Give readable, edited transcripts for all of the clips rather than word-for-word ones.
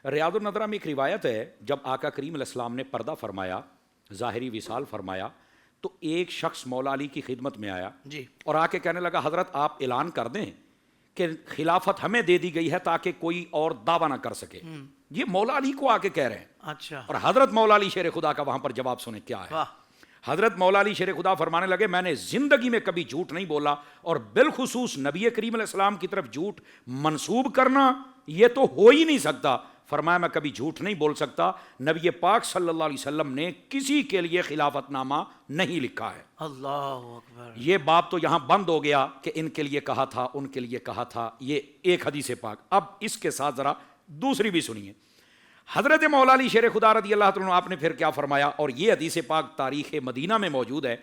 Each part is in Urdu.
ریاض النظرہ میں ایک روایت ہے، جب آقا کریم علیہ السلام نے پردہ فرمایا، ظاہری وصال فرمایا، تو ایک شخص مولا علی کی خدمت میں آیا جی اور آ کے کہنے لگا حضرت آپ اعلان کر دیں کہ خلافت ہمیں دے دی گئی ہے تاکہ کوئی اور دعویٰ نہ کر سکے. یہ مولا علی کو آ کے کہہ رہے ہیں. اچھا اور حضرت مولا علی شیر خدا کا وہاں پر جواب سنیں کیا ہے. واہ حضرت مولا علی شیر خدا فرمانے لگے میں نے زندگی میں کبھی جھوٹ نہیں بولا، اور بالخصوص نبی کریم علیہ السلام کی طرف جھوٹ منسوب کرنا یہ تو ہو ہی نہیں سکتا. فرمایا میں کبھی جھوٹ نہیں بول سکتا. نبی پاک صلی اللہ علیہ وسلم نے کسی کے لیے خلافت نامہ نہیں لکھا ہے. اللہ اکبر. یہ باب تو یہاں بند ہو گیا کہ ان کے لیے کہا تھا، ان کے لیے کہا تھا. یہ ایک حدیث پاک. اب اس کے ساتھ ذرا دوسری بھی سنیے. حضرت مولا علی شیر خدا رضی اللہ تعالیٰ عنہ آپ نے پھر کیا فرمایا، اور یہ حدیث پاک تاریخ مدینہ میں موجود ہے.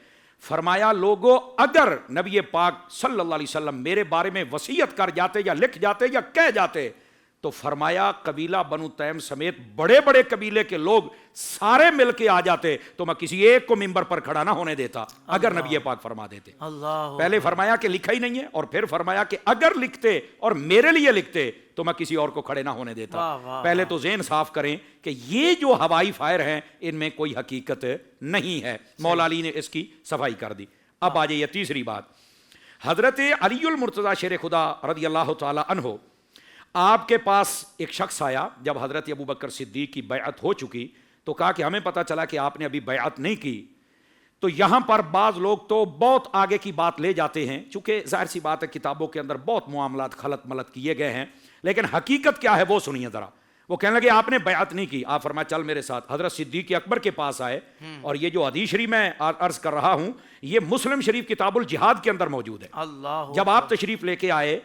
فرمایا لوگو اگر نبی پاک صلی اللہ علیہ وسلم میرے بارے میں وصیت کر جاتے یا لکھ جاتے یا کہہ جاتے تو فرمایا قبیلہ بنو تیم سمیت بڑے بڑے قبیلے کے لوگ سارے مل کے آ جاتے تو میں کسی ایک کو ممبر پر کھڑا نہ ہونے دیتا اگر نبی پاک فرما دیتے. اللہ پہلے فرمایا کہ لکھا ہی نہیں ہے، اور پھر فرمایا کہ اگر لکھتے اور میرے لیے لکھتے تو میں کسی اور کو کھڑے نہ ہونے دیتا. واہ واہ پہلے تو ذہن صاف کریں کہ یہ جو ہوائی فائر ہیں ان میں کوئی حقیقت نہیں ہے. مولا علی نے اس کی صفائی کر دی. اب آ جائیے تیسری بات. حضرت علی المرتضیٰ شیر خدا رضی اللہ تعالی عنہ آپ کے پاس ایک شخص آیا جب حضرت ابوبکر صدیق کی بیعت ہو چکی تو کہا کہ ہمیں پتہ چلا کہ آپ نے ابھی بیعت نہیں کی. تو یہاں پر بعض لوگ تو بہت آگے کی بات لے جاتے ہیں، چونکہ ظاہر سی بات ہے کتابوں کے اندر بہت معاملات خلط ملط کیے گئے ہیں، لیکن حقیقت کیا ہے وہ سنیے ذرا. وہ کہنے لگے آپ نے بیعت نہیں کی. آپ فرمایا چل میرے ساتھ. حضرت صدیق اکبر کے پاس آئے، اور یہ جو حدیث شریف میں عرض کر رہا ہوں یہ مسلم شریف کتاب الجہاد کے اندر موجود ہے. اللہ جب آپ تشریف لے کے آئے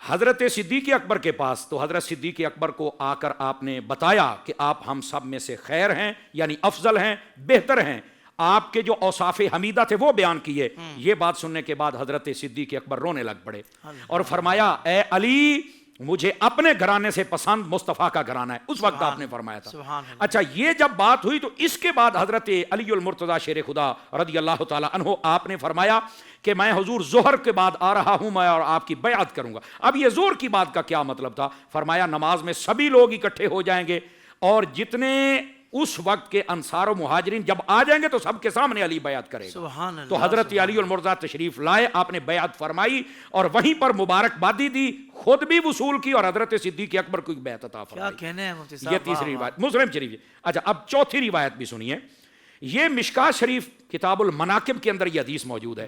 حضرت صدیق اکبر کے پاس تو حضرت صدیق اکبر کو آ کر آپ نے بتایا کہ آپ ہم سب میں سے خیر ہیں، یعنی افضل ہیں، بہتر ہیں. آپ کے جو اوصاف حمیدہ تھے وہ بیان کیے. یہ بات سننے کے بعد حضرت صدیق اکبر رونے لگ پڑے اور فرمایا اے علی مجھے اپنے گھرانے سے پسند مصطفیٰ کا گھرانہ ہے. اس وقت آپ نے فرمایا تھا. اچھا یہ جب بات ہوئی تو اس کے بعد حضرت علی المرتضیٰ شیر خدا رضی اللہ تعالی عنہ آپ نے فرمایا کہ میں حضور ظہر کے بعد آ رہا ہوں میں اور آپ کی بیعت کروں گا. اب یہ ظہر کی بات کا کیا مطلب تھا؟ فرمایا نماز میں سبھی لوگ اکٹھے ہو جائیں گے اور جتنے اس وقت کے انصار و مہاجرین جب آ جائیں گے تو سب کے سامنے علی بیعت کرے گا. تو حضرت علی المرتضیٰ تشریف لائے، آپ نے بیعت فرمائی اور وہیں پر مبارکبادی دی، خود بھی وصول کی اور حضرت صدیق اکبر کو بیعت عطا فرمائی. کیا کہنے ہیں مفتی صاحب. یہ تیسری روایت مسلم شریف. اچھا اب چوتھی روایت بھی سنیے. یہ مشکات شریف کتاب المناقب کے اندر یہ حدیث موجود ہے.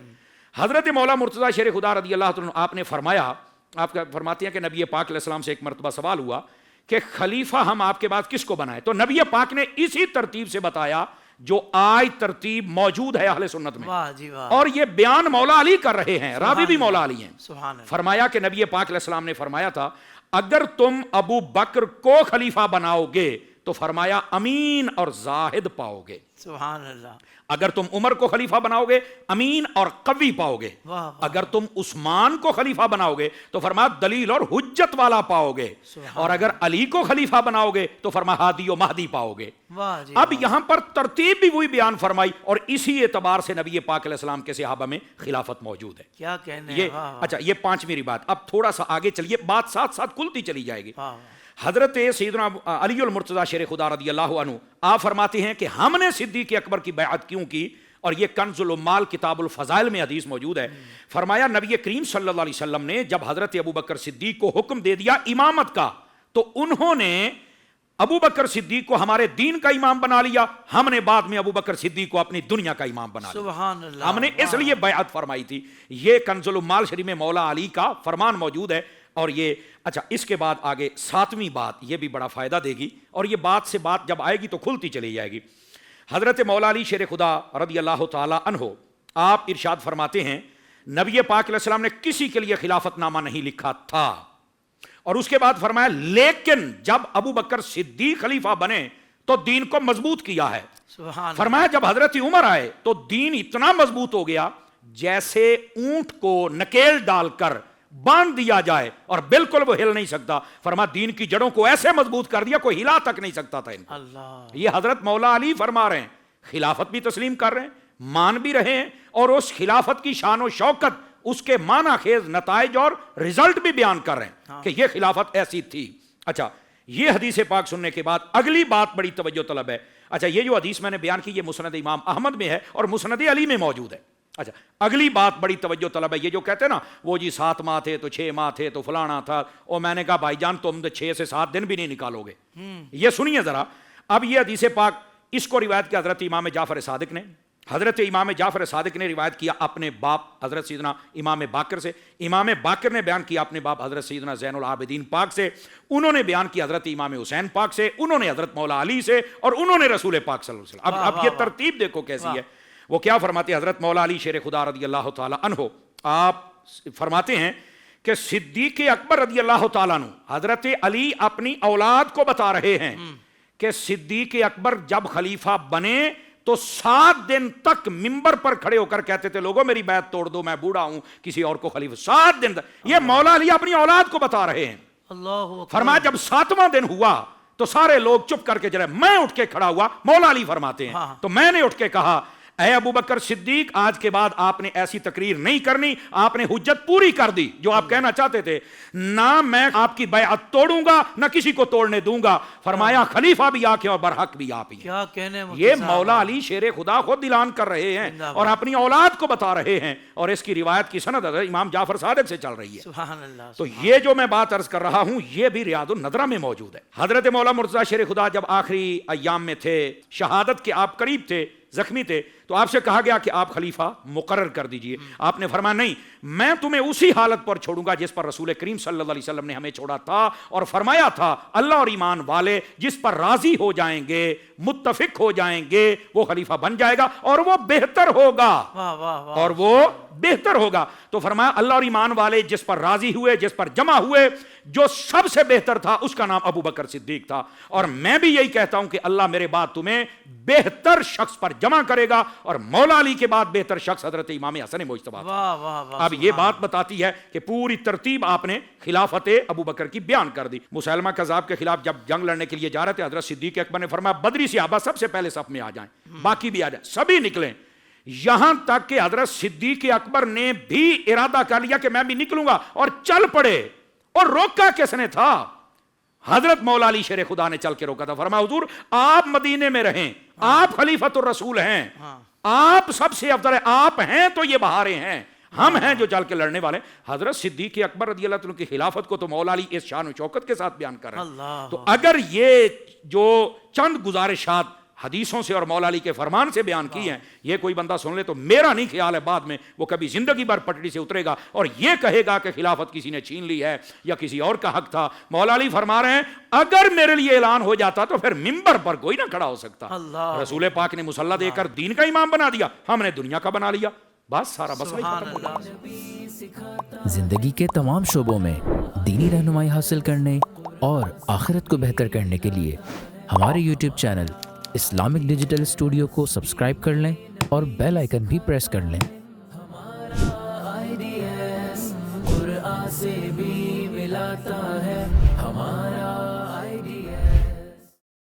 حضرت مولا مرتضیٰ شیر خدا رضی اللہ عنہ آپ نے فرمایا، آپ فرماتے ہیں کہ نبی پاک علیہ السلام سے ایک مرتبہ سوال ہوا کہ خلیفہ ہم آپ کے بعد کس کو بنائے؟ تو نبی پاک نے اسی ترتیب سے بتایا جو آج ترتیب موجود ہے اہل سنت میں. واہ جی واہ. اور یہ بیان مولا علی کر رہے ہیں، راوی بھی مولا علی ہیں. سبحان اللہ. فرمایا کہ نبی پاک علیہ السلام نے فرمایا تھا اگر تم ابو بکر کو خلیفہ بناؤ گے تو فرمایا امین اور زاہد پاؤ گے. سبحان اللہ. اگر تم عمر کو خلیفہ بناؤ گے امین اور قوی پاؤ گے. واہ. اگر تم عثمان کو خلیفہ بناؤ گے تو فرمایا دلیل اور حجت والا پاؤ گے. اور اگر علی کو خلیفہ بناؤ گے تو فرمایا ہادی و مہدی پاؤ گے. واہ جی. اب یہاں پر ترتیب بھی وہی بیان فرمائی اور اسی اعتبار سے نبی پاک علیہ السلام کے صحابہ میں خلافت موجود ہے. کیا کہنے یہ ہیں. اچھا یہ پانچویں بات. اب تھوڑا سا آگے چلیے، بات ساتھ ساتھ کھلتی چلی جائے گی. حضرت سیدنا علی المرتضیٰ شیر خدا رضی اللہ عنہ آپ فرماتے ہیں کہ ہم نے صدیق اکبر کی بیعت کیوں کی، اور یہ کنز العمال کتاب الفضائل میں حدیث موجود ہے. فرمایا نبی کریم صلی اللہ علیہ وسلم نے جب حضرت ابوبکر صدیق کو حکم دے دیا امامت کا تو انہوں نے ابوبکر صدیق کو ہمارے دین کا امام بنا لیا، ہم نے بعد میں ابوبکر صدیق کو اپنی دنیا کا امام بنا لیا. سبحان اللہ. ہم نے اس لیے بیعت فرمائی تھی. یہ کنز العمال شریف میں مولا علی کا فرمان موجود ہے. اور یہ اچھا اس کے بعد آگے ساتویں بات یہ بھی بڑا فائدہ دے گی، اور یہ بات سے بات جب آئے گی تو کھلتی چلی جائے گی. حضرت مولا علی شیر خدا رضی اللہ تعالی عنہ آپ ارشاد فرماتے ہیں نبی پاک علیہ السلام نے کسی کے لیے خلافت نامہ نہیں لکھا تھا. اور اس کے بعد فرمایا لیکن جب ابو بکر صدیق خلیفہ بنے تو دین کو مضبوط کیا ہے. سبحان. فرمایا جب حضرت عمر آئے تو دین اتنا مضبوط ہو گیا جیسے اونٹ کو نکیل ڈال کر باندھ دیا جائے اور بالکل وہ ہل نہیں سکتا. فرمایا دین کی جڑوں کو ایسے مضبوط کر دیا کوئی ہلا تک نہیں سکتا تھا ان کو. اللہ. یہ حضرت مولا علی فرما رہے ہیں، خلافت بھی تسلیم کر رہے ہیں، مان بھی رہے ہیں، اور اس خلافت کی شان و شوکت، اس کے معنی خیز نتائج اور رزلٹ بھی بیان کر رہے ہیں کہ یہ خلافت ایسی تھی. اچھا یہ حدیث پاک سننے کے بعد اگلی بات بڑی توجہ طلب ہے. اچھا یہ جو حدیث میں نے بیان کی یہ مسند امام احمد میں ہے اور مسند علی میں موجود ہے. اچھا اگلی بات بڑی توجہ طلب ہے. یہ جو کہتے ہیں نا وہ جی 7 ماہ تھے تو 6 ماہ تھے تو فلانا تھا, اور میں نے کہا بھائی جان تم 6 سے 7 دن بھی نہیں نکالو گے. یہ سنیے ذرا. اب یہ حدیث پاک اس کو روایت کیا حضرت امام جعفر صادق نے. حضرت امام جعفر صادق نے روایت کیا اپنے باپ حضرت سیدنا امام باقر سے. امام باقر نے بیان کیا اپنے باپ حضرت سیدنا زین العابدین پاک سے. انہوں نے بیان کیا حضرت امام حسین پاک سے. انہوں نے حضرت مولا علی سے, اور انہوں نے رسول پاک صلی اللہ علیہ وسلم. اب یہ ترتیب دیکھو کیسی ہے. وہ کیا فرماتے ہیں حضرت مولا علی شیر خدا رضی اللہ تعالی عنہ, آپ فرماتے ہیں کہ صدیق اکبر رضی اللہ تعالیٰ عنہ, حضرت علی اپنی اولاد کو بتا رہے ہیں کہ صدیق اکبر جب خلیفہ بنے تو 7 دن تک ممبر پر کھڑے ہو کر کہتے تھے لوگوں میری بیعت توڑ دو, میں بوڑھا ہوں, کسی اور کو خلیفہ. 7 دن تک. یہ مولا علی اپنی اولاد کو بتا رہے ہیں. اللہ فرمایا جب 7واں دن ہوا تو سارے لوگ چپ کر کے چلے. میں اٹھ کے کھڑا ہوا, مولا علی فرماتے ہیں, تو میں نے اٹھ کے کہا اے ابو بکر صدیق آج کے بعد آپ نے ایسی تقریر نہیں کرنی, آپ نے حجت پوری کر دی جو آپ کہنا چاہتے تھے. نہ میں آپ کی بیعت توڑوں گا نہ کسی کو توڑنے دوں گا. فرمایا خلیفہ بھی آپ ہیں اور برحق بھی آپ ہی ہیں. کیا کہنے یہ مولا علی شیر خدا خود اعلان کر رہے ہیں اور اپنی اولاد کو بتا رہے ہیں, اور اس کی روایت کی سند امام جعفر صادق سے چل رہی ہے. سبحان اللہ. تو یہ جو میں بات عرض کر رہا ہوں یہ بھی ریاض النظرہ میں موجود ہے. حضرت مولا مرتضیٰ شیر خدا جب آخری ایام میں تھے, شہادت کے آپ قریب تھے, زخمی تھے, تو آپ سے کہا گیا کہ آپ خلیفہ مقرر کر دیجئے. آپ نے فرمایا نہیں, میں تمہیں اسی حالت پر چھوڑوں گا جس پر رسول کریم صلی اللہ علیہ وسلم نے ہمیں چھوڑا تھا, اور فرمایا تھا اللہ اور ایمان والے جس پر راضی ہو جائیں گے, متفق ہو جائیں گے, وہ خلیفہ بن جائے گا اور وہ بہتر ہوگا. واہ واہ واہ. اور وہ بہتر ہوگا. تو فرمایا اللہ اور ایمان والے جس پر راضی ہوئے, جس پر جمع ہوئے, جو سب سے بہتر تھا اس کا نام ابو بکر صدیق تھا. اور میں بھی یہی کہتا ہوں کہ اللہ میرے بعد تمہیں بہتر شخص پر جمع کرے گا, اور مولا علی کے بعد بہتر شخص حضرت امام حسن مجتبی. واہ واہ واہ. اب یہ بات بتاتی ہے کہ پوری ترتیب آپ نے خلافت ابو بکر کی بیان کر دی. مسیلمہ کذاب کے خلاف جب جنگ لڑنے کے لیے جا رہے تھے, حضرت صدیق اکبر نے فرمایا بدری صحابہ سب سے پہلے صف میں آ جائیں, باقی بھی آ جائیں. سبھی نکلیں, یہاں تک کہ حضرت صدیق اکبر نے بھی ارادہ کر لیا کہ میں بھی نکلوں گا, اور چل پڑے. اور روکا کس نے تھا؟ حضرت مولا علی شیر خدا نے چل کے روکا تھا. فرمایا حضور آپ مدینے میں رہیں, آپ خلیفۃ الرسول ہیں, آپ سب سے افضل ہیں, آپ ہیں تو یہ بہاریں ہیں, ہم ہیں جو چل کے لڑنے والے. حضرت صدیق اکبر رضی اللہ عنہ کی خلافت کو تو مولا علی اس شان و شوکت کے ساتھ بیان کر رہے ہیں. تو اگر یہ جو چند گزارشات حدیثوں سے اور مولا علی کے فرمان سے بیان کی ہیں, یہ کوئی بندہ سن لے تو میرا نہیں خیال ہے بعد میں وہ کبھی زندگی بھر پٹڑی سے اترے گا اور یہ کہے گا کہ خلافت کسی نے چھین لی ہے یا کسی اور کا حق تھا. مولا علی فرما رہے ہیں اگر میرے لیے اعلان ہو جاتا تو پھر ممبر پر کوئی نہ کھڑا ہو سکتا. رسول پاک نے مصلی دے کر دین کا امام بنا دیا, ہم نے دنیا کا بنا لیا, بس سارا مسئلہ ختم ہو گیا. زندگی کے تمام شعبوں میں دینی رہنمائی حاصل کرنے اور آخرت کو بہتر کرنے کے لیے ہمارے YouTube channel Islamic digital studio کو سبسکرائب کر لیں اور بیل آئیکن بھی پریس کر لیں. قرآن سے بھی ملاتا ہے ہمارا